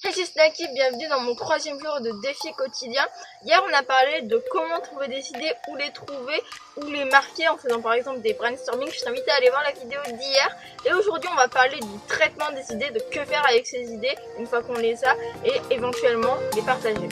Hey, c'est Snacky, bienvenue dans mon 3e jour de défi quotidien. Hier on a parlé de comment trouver des idées, où les trouver, où les marquer en faisant par exemple des brainstorming. Je t'invite à aller voir la vidéo d'hier. Et aujourd'hui on va parler du traitement des idées, de que faire avec ces idées une fois qu'on les a et éventuellement les partager.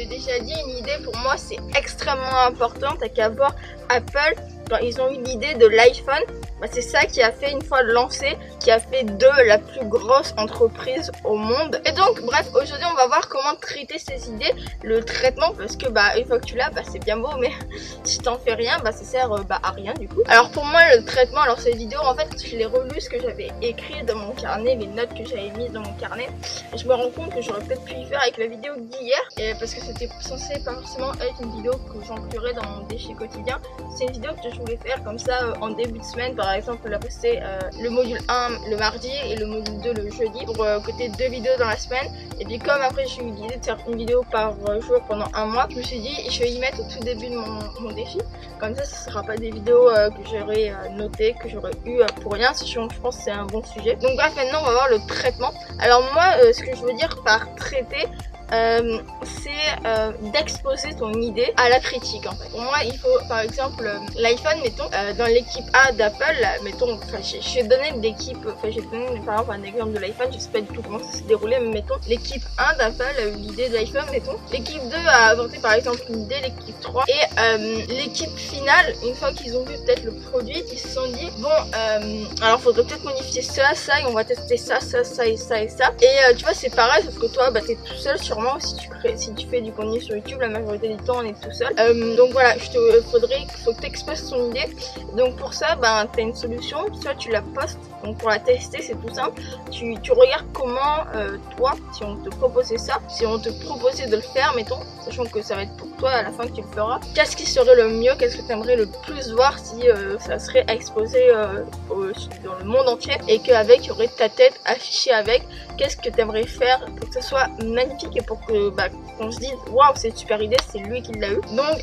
Déjà dit, une idée pour moi c'est extrêmement important. T'as qu'à voir Apple quand ils ont eu l'idée de l'iPhone, c'est ça qui a fait une fois lancé, qui a fait d'eux la plus grosse entreprise au monde. Et donc bref, aujourd'hui on va voir comment traiter ces idées, le traitement, parce que une fois que tu l'as, c'est bien beau, mais si t'en fais rien, ça sert à rien du coup. Alors pour moi le traitement, alors cette vidéo en fait je l'ai relu ce que j'avais écrit dans mon carnet, les notes que j'avais mises dans mon carnet, et je me rends compte que j'aurais peut-être pu y faire avec la vidéo d'hier, et parce que c'était censé pas forcément être une vidéo que j'inclurais dans mon défi quotidien. C'est une vidéo que je voulais faire comme ça en début de semaine, par exemple la poster le module 1 le mardi et le module 2 le jeudi, pour côté 2 vidéos dans la semaine. Et puis comme après j'ai eu l'idée de faire une vidéo par jour pendant un mois, je me suis dit je vais y mettre au tout début de mon défi, comme ça ce sera pas des vidéos que j'aurais notées, que j'aurais eu pour rien, sachant que je pense que c'est un bon sujet. Donc bref, maintenant on va voir le traitement. Alors moi ce que je veux dire par traiter, c'est d'exposer ton idée à la critique en fait. Pour moi il faut par exemple l'iPhone, mettons, dans l'équipe A d'Apple, mettons, j'ai donné l'équipe, j'ai donné par exemple un exemple de l'iPhone, je sais pas du tout comment ça s'est déroulé, mais mettons l'équipe 1 d'Apple a eu l'idée de l'iPhone, mettons, l'équipe 2 a inventé par exemple une idée, l'équipe 3, et l'équipe finale, une fois qu'ils ont vu peut-être le produit, ils se sont dit bon alors faudrait peut-être modifier ça, et on va tester ça et ça et ça, et tu vois c'est pareil, sauf que toi t'es tout seul sûrement. Si tu fais du contenu sur YouTube, la majorité du temps on est tout seul, donc voilà, faut que tu exposes ton idée. Donc pour ça t'as une solution, soit tu la postes, donc pour la tester c'est tout simple, tu regardes comment toi, si on te proposait ça, si on te proposait de le faire, mettons, sachant que ça va être pour toi à la fin que tu le feras, qu'est-ce qui serait le mieux, qu'est-ce que tu aimerais le plus voir si ça serait exposé dans le monde entier, et qu'avec il y aurait ta tête affichée avec, qu'est-ce que tu aimerais faire pour que ça soit magnifique et pour que qu'on se dise waouh, c'est une super idée, c'est lui qui l'a eu. Donc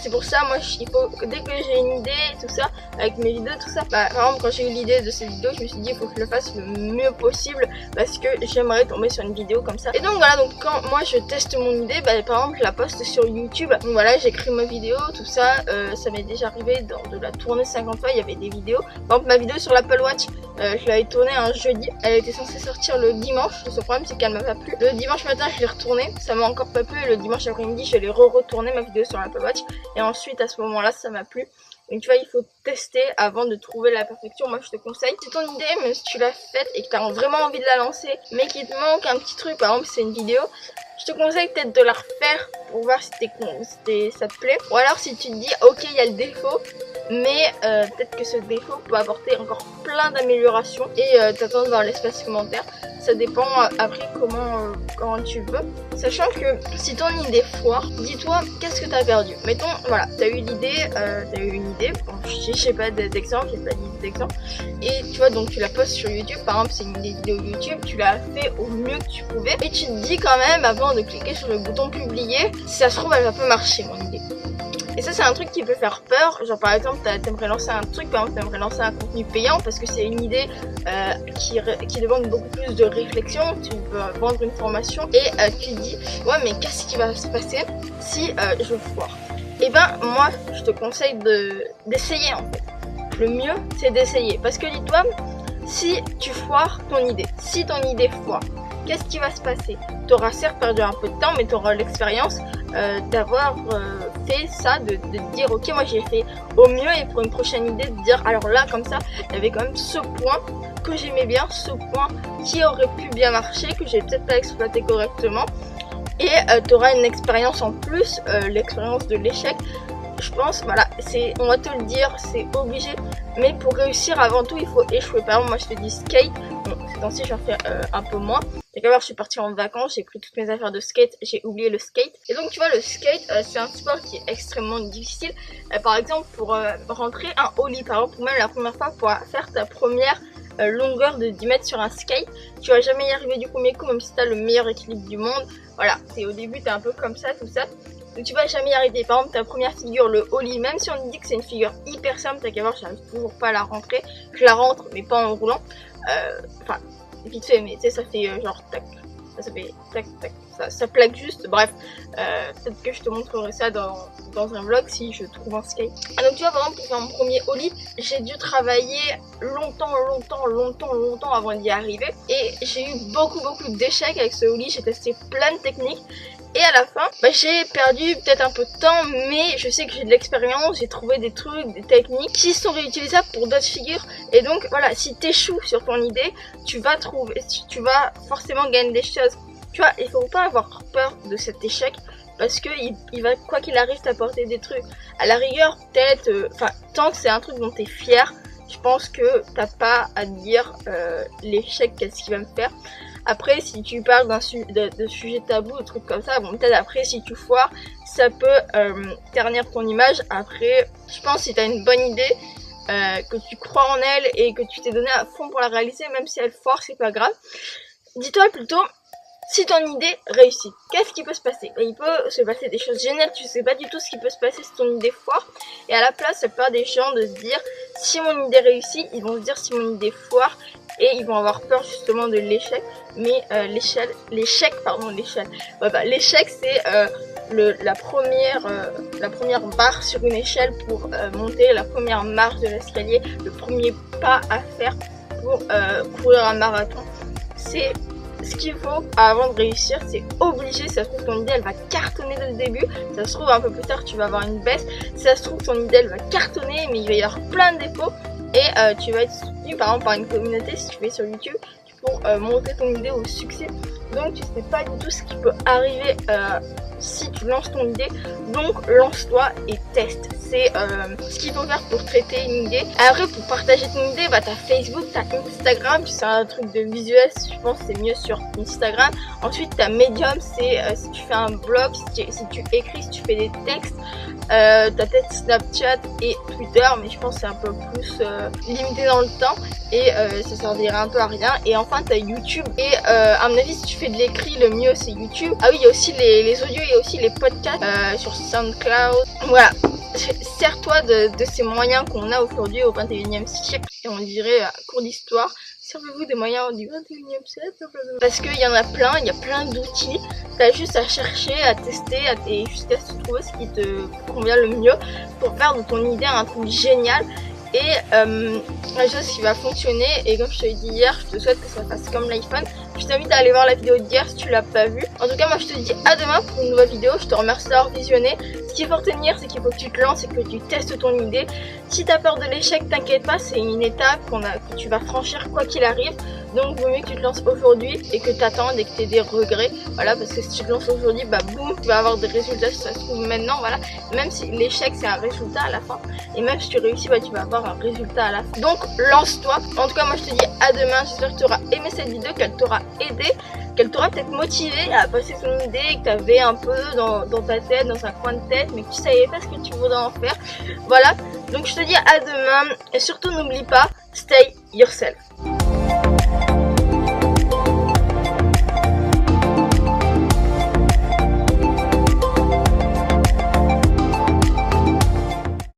c'est pour ça moi il faut que dès que j'ai une idée et tout ça, avec mes vidéos tout ça, par exemple quand j'ai eu l'idée de cette vidéo, je me suis dit il faut que je le fasse le mieux possible parce que j'aimerais tomber sur une vidéo comme ça. Et donc voilà, donc quand moi je teste mon idée, par exemple je la poste sur YouTube, donc voilà, j'écris ma vidéo tout ça, ça m'est déjà arrivé de la tourner 50 fois, il y avait des vidéos. Par exemple ma vidéo sur l'Apple Watch, je l'avais tournée un jeudi, elle était censée sortir le dimanche, le problème c'est qu'elle m'a pas plu. Le dimanche matin je l'ai retournée, ça m'a encore pas plu, et le dimanche après-midi je l'ai retourné ma vidéo sur l'Apple Watch, et ensuite à ce moment là ça m'a plu. Donc tu vois, il faut tester avant de trouver la perfection. Moi je te conseille, c'est ton idée, même si tu l'as faite et que tu as vraiment envie de la lancer, mais qu'il te manque un petit truc, par exemple c'est une vidéo, je te conseille peut-être de la refaire pour voir si ça te plaît. Ou alors si tu te dis ok il y a le défaut, mais peut-être que ce défaut peut apporter encore plein d'améliorations, et t'attends dans l'espace commentaire. Ça dépend après comment tu veux. Sachant que si ton idée foire, dis-toi qu'est-ce que t'as perdu. Mettons, voilà, t'as eu l'idée, bon, je sais pas d'exemple, j'ai pas d'idée d'exemple, et tu vois, donc tu la postes sur YouTube, par exemple c'est une idée vidéo YouTube, tu l'as fait au mieux que tu pouvais, et tu te dis quand même avant de cliquer sur le bouton publier, si ça se trouve elle va pas marcher mon idée. Et ça c'est un truc qui peut faire peur, genre par exemple t'aimerais lancer un truc, par exemple t'aimerais lancer un contenu payant parce que c'est une idée qui demande beaucoup plus de réflexion, tu veux vendre une formation, et tu te dis ouais mais qu'est-ce qui va se passer si je foire. Et moi je te conseille d'essayer en fait. Le mieux c'est d'essayer, parce que dis-toi, si tu foires ton idée, si ton idée foire, qu'est-ce qui va se passer? Tu auras certes perdu un peu de temps, mais tu auras l'expérience d'avoir fait ça, de te dire ok moi j'ai fait au mieux, et pour une prochaine idée de dire alors là comme ça il y avait quand même ce point que j'aimais bien, ce point qui aurait pu bien marcher, que j'ai peut-être pas exploité correctement, et tu auras une expérience en plus, l'expérience de l'échec. Je pense, voilà, on va te le dire, c'est obligé, mais pour réussir avant tout il faut échouer. Par exemple moi je fais du skate, bon ces temps-ci j'en fais un peu moins, et d'abord je suis partie en vacances, j'ai pris toutes mes affaires de skate, j'ai oublié le skate, et donc tu vois le skate c'est un sport qui est extrêmement difficile. Par exemple pour rentrer un ollie, par exemple, ou même la première fois pour faire ta première longueur de 10 mètres sur un skate. Tu vas jamais y arriver du premier coup, même si t'as le meilleur équilibre du monde. Voilà, au début t'es un peu comme ça, tout ça. Donc tu vas jamais y arriver. Par exemple, ta première figure, le ollie, même si on dit que c'est une figure hyper simple, t'as qu'à voir, j'arrive toujours pas à la rentrer. Je la rentre, mais pas en roulant. Enfin, vite fait, mais tu sais, ça fait genre tac. Ça fait tac tac, ça plaque juste. Bref, peut-être que je te montrerai ça dans un vlog si je trouve un skate. Donc tu vois, par exemple, pour faire mon premier ollie, j'ai dû travailler longtemps avant d'y arriver. Et j'ai eu beaucoup d'échecs avec ce ollie. J'ai testé plein de techniques. Et à la fin, j'ai perdu peut-être un peu de temps, mais je sais que j'ai de l'expérience, j'ai trouvé des trucs, des techniques qui sont réutilisables pour d'autres figures. Et donc voilà, si t'échoues sur ton idée, tu vas forcément gagner des choses. Tu vois, il faut pas avoir peur de cet échec, parce que il va, quoi qu'il arrive, t'apporter des trucs. À la rigueur, peut-être, tant que c'est un truc dont t'es fier, je pense que t'as pas à te dire l'échec, qu'est-ce qu'il va me faire. Après, si tu parles de sujet tabou, de trucs comme ça, bon, peut-être après, si tu foires, ça peut ternir ton image. Après, je pense que si t'as une bonne idée, que tu crois en elle et que tu t'es donné à fond pour la réaliser, même si elle foire, c'est pas grave. Dis-toi plutôt, si ton idée réussit, qu'est-ce qui peut se passer? Il peut se passer des choses géniales, tu sais pas du tout ce qui peut se passer si ton idée foire. Et à la place, ça peut des gens de se dire, si mon idée réussit, ils vont se dire si mon idée foire. Et ils vont avoir peur justement de l'échec. Mais l'échec, c'est la première barre sur une échelle pour monter, la première marche de l'escalier, le premier pas à faire pour courir un marathon. C'est ce qu'il faut avant de réussir, c'est obligé. Si ça se trouve, ton idée elle va cartonner dès le début. Si ça se trouve, un peu plus tard tu vas avoir une baisse. Si ça se trouve, ton idée elle va cartonner, mais il va y avoir plein de défauts. Et tu vas être soutenu par exemple par une communauté si tu fais sur YouTube pour monter ton idée au succès. Donc tu sais pas du tout ce qui peut arriver si tu lances ton idée. Donc lance-toi et teste. C'est ce qu'il faut faire pour traiter une idée. Après, pour partager ton idée, t'as Facebook, t'as Instagram, c'est un truc de visuel, je pense que c'est mieux sur Instagram. Ensuite t'as Medium, c'est si tu fais un blog, si tu écris, si tu fais des textes. T'as peut-être Snapchat et Twitter, mais je pense que c'est un peu plus limité dans le temps et ça servira un peu à rien. Et enfin t'as YouTube et à mon avis si tu fais de l'écrit, le mieux c'est YouTube. Ah oui, il y a aussi les audios, il y a aussi les podcasts sur SoundCloud. Voilà, sers-toi de ces moyens qu'on a aujourd'hui au 21e siècle, et on dirait à cours d'histoire. Servez-vous des moyens du 21e siècle. Parce qu'il y en a plein, il y a plein d'outils. T'as juste à chercher, à tester, jusqu'à trouver ce qui te convient le mieux pour faire de ton idée un truc génial. Et la chose qui va fonctionner, et comme je te l'ai dit hier, je te souhaite que ça fasse comme l'iPhone. Je t'invite à aller voir la vidéo d'hier si tu l'as pas vue. En tout cas, moi je te dis à demain pour une nouvelle vidéo. Je te remercie d'avoir visionné. Ce qu'il faut retenir, c'est qu'il faut que tu te lances et que tu testes ton idée. Si t'as peur de l'échec, t'inquiète pas, c'est une étape que tu vas franchir quoi qu'il arrive. Donc vaut mieux que tu te lances aujourd'hui et que tu attendes et que tu aies des regrets. Voilà, parce que si tu te lances aujourd'hui, boum, tu vas avoir des résultats si ça se trouve maintenant. Voilà, même si l'échec c'est un résultat à la fin, et même si tu réussis, tu vas avoir un résultat à la fin. Donc lance-toi. En tout cas, moi je te dis à demain. J'espère que tu auras aimé cette vidéo, qu'elle t'aura aidé, qu'elle t'aura peut-être motivé à passer ton idée, que tu avais un peu dans ta tête, dans un coin de tête, mais que tu savais pas ce que tu voudrais en faire. Voilà, donc je te dis à demain et surtout n'oublie pas, stay yourself.